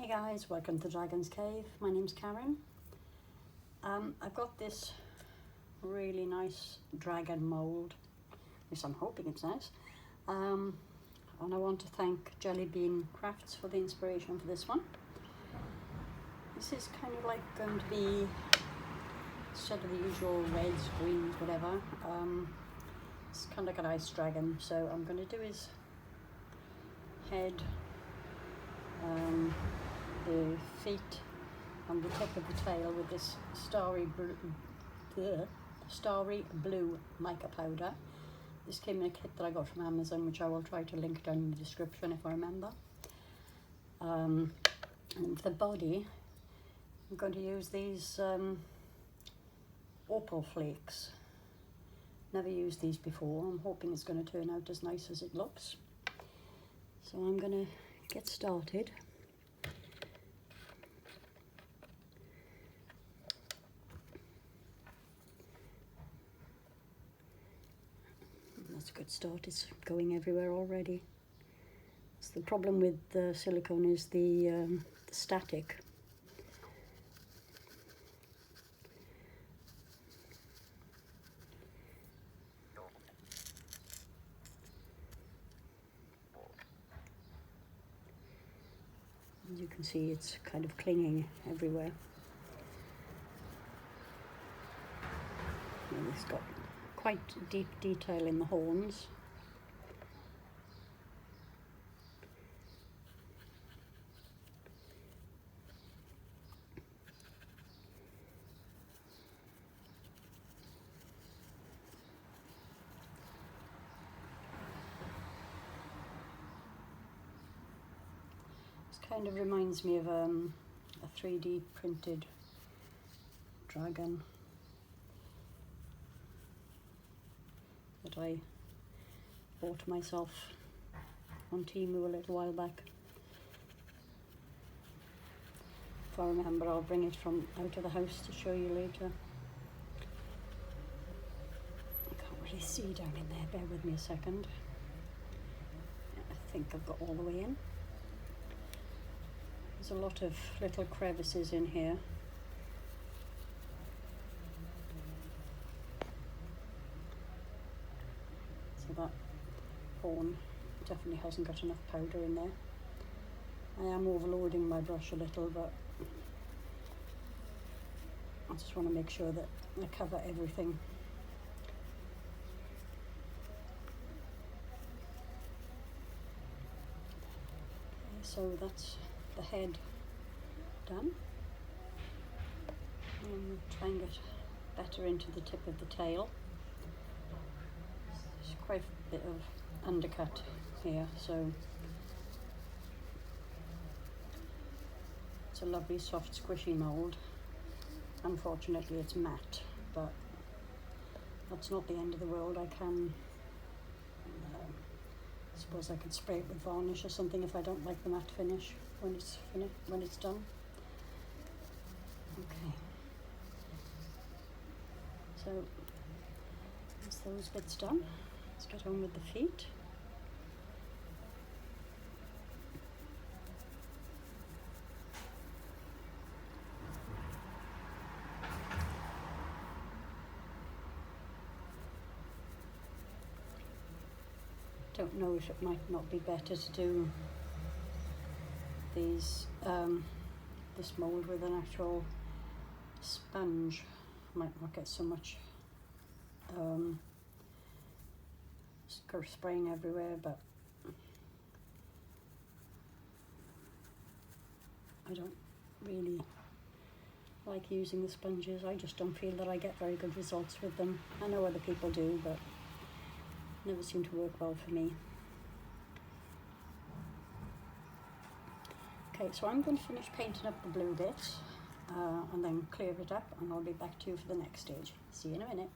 Hey guys, welcome to Dragon's Cave. My name's Karen. I've got this really nice dragon mould, at least I'm hoping it's nice. And I want to thank Jelly Bean Crafts for the inspiration for this one. This is kind of like going to be, instead of the usual reds, greens, whatever, it's kind of like an ice dragon. So I'm going to do his head, the feet and the tip of the tail with this starry blue mica powder. This came in a kit that I got from Amazon, which I will try to link down in the description if I remember. And for the body, I'm going to use these opal flakes. Never used these before. I'm hoping it's going to turn out as nice as it looks. So I'm going to get started. That's a good start. It's going everywhere already. So the problem with the silicone is the static. As you can see, it's kind of clinging everywhere. And it's got quite deep detail in the horns. This kind of reminds me of a 3D printed dragon that I bought myself on Temu a little while back. If I remember, I'll bring it from out of the house to show you later. I can't really see down in there, bear with me a second. I think I've got all the way in. There's a lot of little crevices in here. So that horn definitely hasn't got enough powder in there. I am overloading my brush a little, but I just want to make sure that I cover everything. Okay, so that's the head done. And try and get better into the tip of the tail. There's quite a bit of undercut here, so it's a lovely soft squishy mould. Unfortunately it's matte, but that's not the end of the world. I can, I suppose I could spray it with varnish or something if I don't like the matte finish when it's done. Okay, so once those bits done, let's get on with the feet. Don't know if it might not be better to do these this mould with an actual sponge. Might not get so much spraying everywhere, but I don't really like using the sponges. I just don't feel that I get very good results with them. I know other people do, but never seem to work well for me. Okay, so I'm going to finish painting up the blue bit and then clear it up, and I'll be back to you for the next stage. See you in a minute.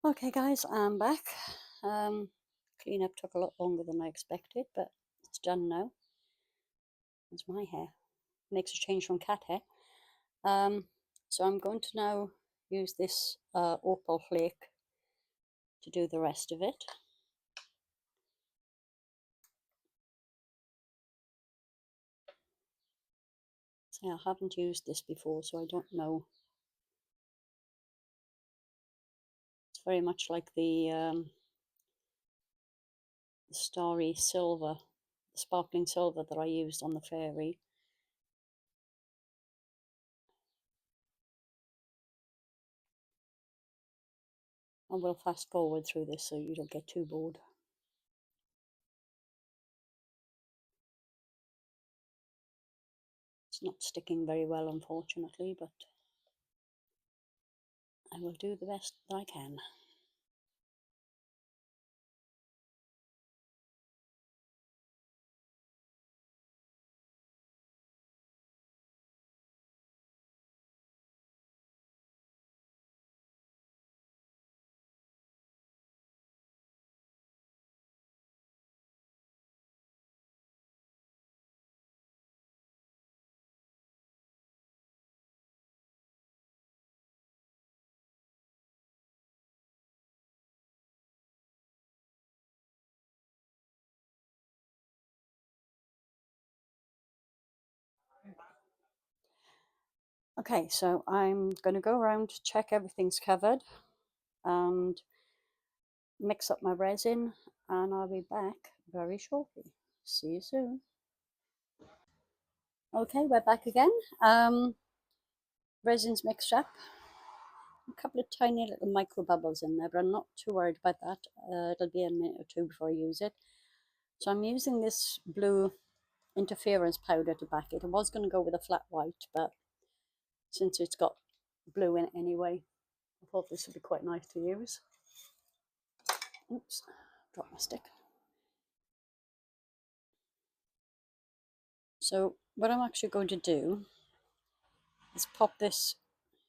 Okay guys, I'm back. Clean up took a lot longer than I expected, but it's done now. That's my hair. Makes a change from cat hair. So I'm going to now use this opal flake to do the rest of it. Yeah, I haven't used this before, so I don't know. It's very much like the starry silver, the sparkling silver that I used on the fairy. And we'll fast forward through this so you don't get too bored. It's not sticking very well, unfortunately, but I will do the best that I can. Okay, so I'm going to go around, check everything's covered, and mix up my resin, and I'll be back very shortly. See you soon. Okay, we're back again. Resin's mixed up. A couple of tiny little micro bubbles in there, but I'm not too worried about that. It'll be a minute or two before I use it. So I'm using this blue interference powder to back it. I was going to go with a flat white, but since it's got blue in it anyway, I thought this would be quite nice to use. Oops, dropped my stick. So what I'm actually going to do is pop this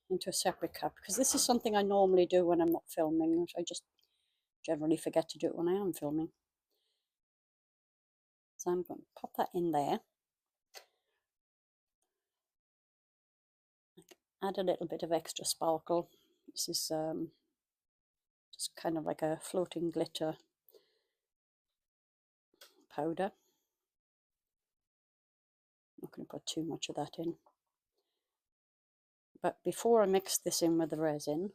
into a separate cup, because this is something I normally do when I'm not filming. I just generally forget to do it when I am filming. So I'm going to pop that in there. Add a little bit of extra sparkle. This is just kind of like a floating glitter powder. I'm not going to put too much of that in. But before I mix this in with the resin,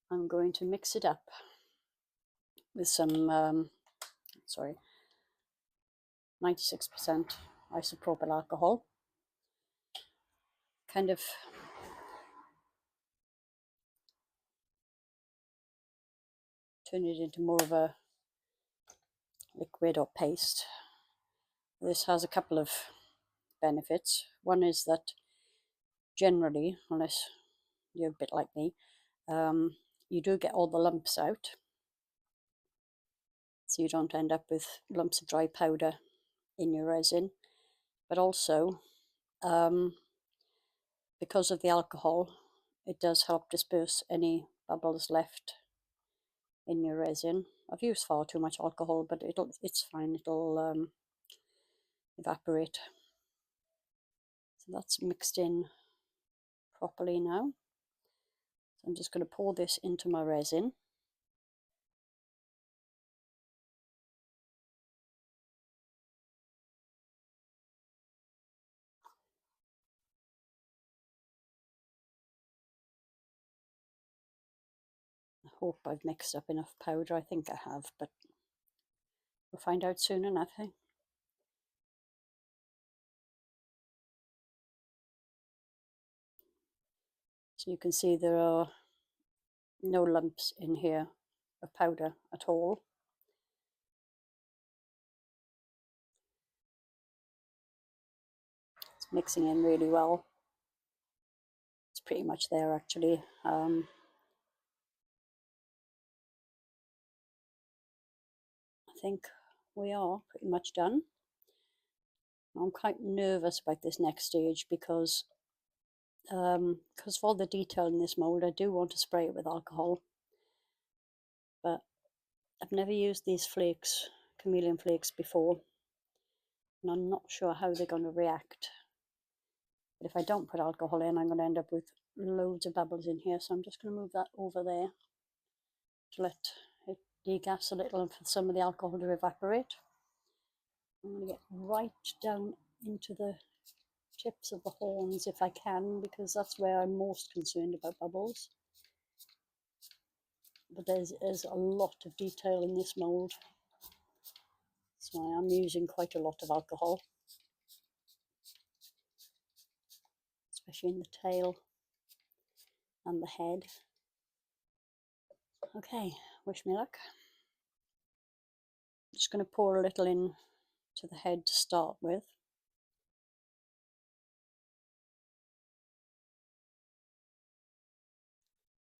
I'm going to mix it up with some, 96% isopropyl alcohol. Kind of turn it into more of a liquid or paste. This has a couple of benefits. One is that generally, unless you're a bit like me, you do get all the lumps out, so you don't end up with lumps of dry powder in your resin. But also, because of the alcohol, it does help disperse any bubbles left in your resin. I've used far too much alcohol, but it's fine. It'll evaporate. So that's mixed in properly now. So I'm just going to pour this into my resin. I hope I've mixed up enough powder. I think I have, but we'll find out soon enough. Eh? So you can see there are no lumps in here of powder at all. It's mixing in really well. It's pretty much there actually. I think we are pretty much done. I'm quite nervous about this next stage because of all the detail in this mold, I do want to spray it with alcohol, but I've never used these flakes, chameleon flakes, before, and I'm not sure how they're going to react. But if I don't put alcohol in, I'm going to end up with loads of bubbles in here, so I'm just going to move that over there to let it degas a little and for some of the alcohol to evaporate. I'm going to get right down into the tips of the horns if I can, because that's where I'm most concerned about bubbles. But there's a lot of detail in this mould, so I am using quite a lot of alcohol, especially in the tail and the head. Okay, wish me luck. I'm just going to pour a little in to the head to start with.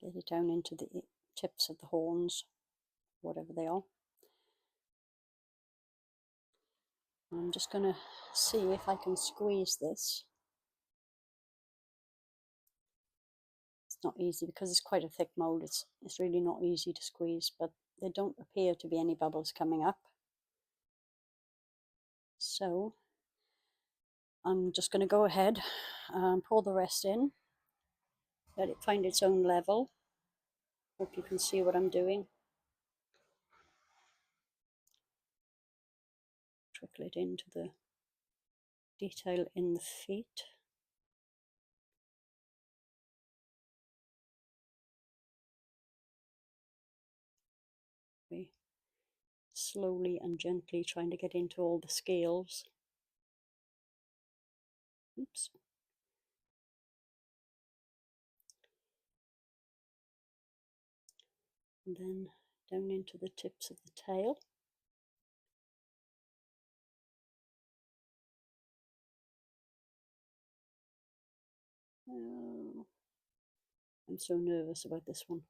Get it down into the tips of the horns, whatever they are. I'm just going to see if I can squeeze this. It's not easy because it's quite a thick mould. It's really not easy to squeeze, but there don't appear to be any bubbles coming up. So I'm just going to go ahead and pour the rest in, let it find its own level. Hope you can see what I'm doing. Trickle it into the detail in the feet. Very slowly and gently trying to get into all the scales. Oops. And then down into the tips of the tail. Oh, I'm so nervous about this one.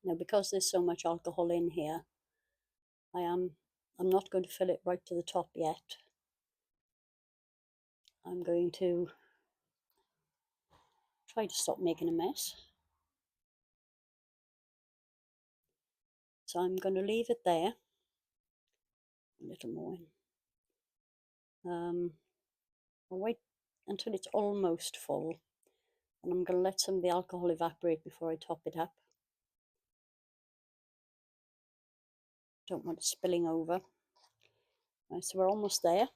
Now, because there's so much alcohol in here, I'm not going to fill it right to the top yet. I'm going to try to stop making a mess. So I'm going to leave it there. A little more in. I'll wait until it's almost full, and I'm going to let some of the alcohol evaporate before I top it up. Don't want it spilling over. Right, so we're almost there.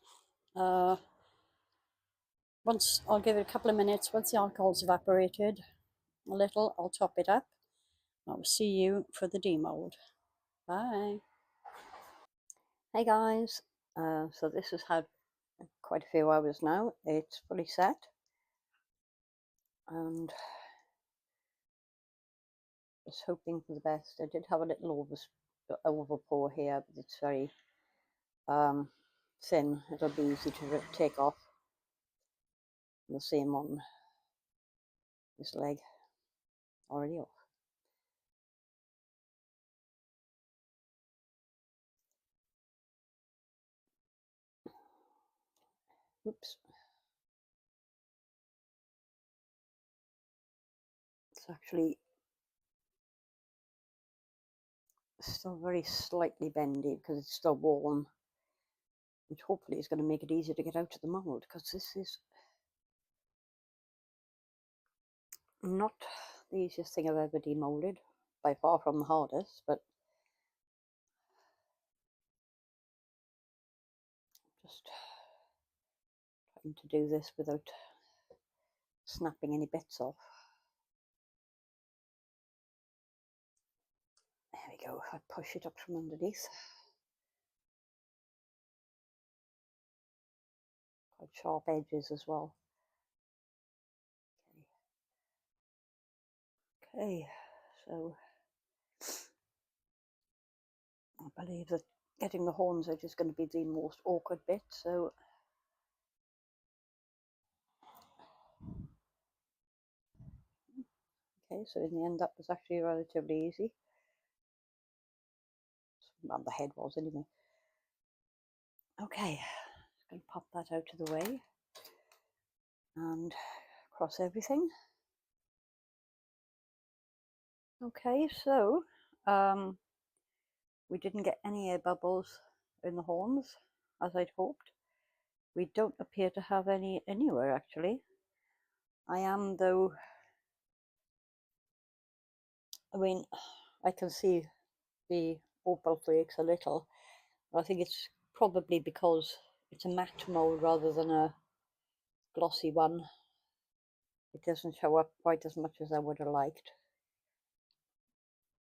Once I'll give it a couple of minutes. Once the alcohol's evaporated a little, I'll top it up. I will see you for the demold. Bye. Hey guys. So this has had quite a few hours now. It's fully set, and just hoping for the best. I did have a little overpour here, but it's very thin. It'll be easy to take off. The same on this leg, already off. Oops. It's actually still very slightly bendy because it's still warm, which hopefully is going to make it easier to get out of the mold, because this is not the easiest thing I've ever demolded, by far from the hardest, but just trying to do this without snapping any bits off. There we go. I push it up from underneath. Quite sharp edges as well. Okay, so I believe that getting the horns out is going to be the most awkward bit, so okay, so in the end that was actually relatively easy. Well, the head was anyway. Okay, just going to pop that out of the way and cross everything. Okay, so we didn't get any air bubbles in the horns as I'd hoped. We don't appear to have any anywhere actually. I am though, I mean, I can see the opal flakes a little. I think it's probably because it's a matte mould rather than a glossy one. It doesn't show up quite as much as I would have liked.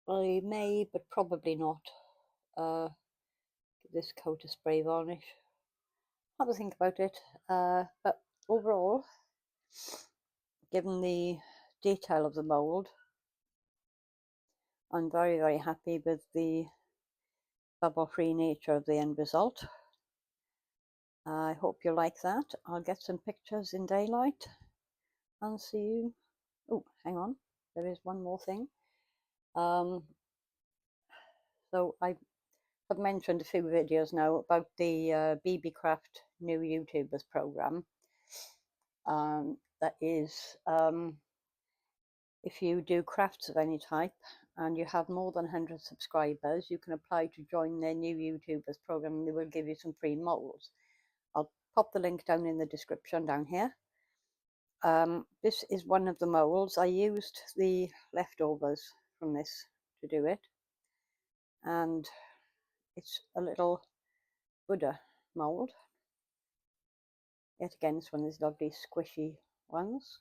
I may, but probably not, give this coat a spray varnish. Have a think about it. But overall, given the detail of the mould, I'm very, very happy with the bubble-free nature of the end result. I hope you like that. I'll get some pictures in daylight and see you. Oh, hang on, there is one more thing. So I have mentioned a few videos now about the BB Craft new YouTubers program. That is, if you do crafts of any type and you have more than 100 subscribers, you can apply to join their new YouTubers program, and they will give you some free molds. I'll pop the link down in the description down here. This is one of the molds. I used the leftovers from this to do it, and it's a little Buddha mold. Yet again, it's one of these lovely squishy ones.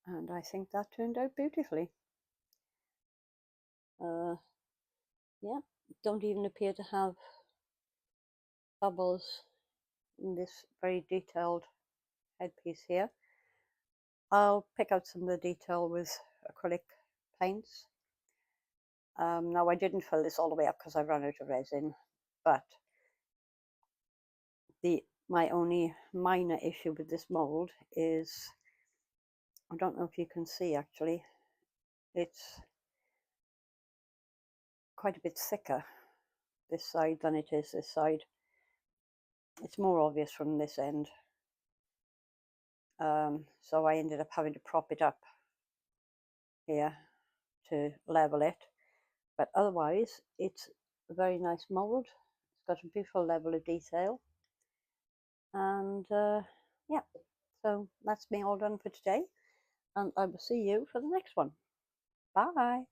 And I think that turned out beautifully. Yeah, don't even appear to have bubbles in this very detailed headpiece here. I'll pick out some of the detail with acrylic paints. Now I didn't fill this all the way up because I ran out of resin, but my only minor issue with this mold is, I don't know if you can see actually, it's quite a bit thicker this side than it is this side. It's more obvious from this end. So I ended up having to prop it up here to level it. But otherwise, it's a very nice mold. It's got a beautiful level of detail. And yeah, so that's me all done for today. And I will see you for the next one. Bye.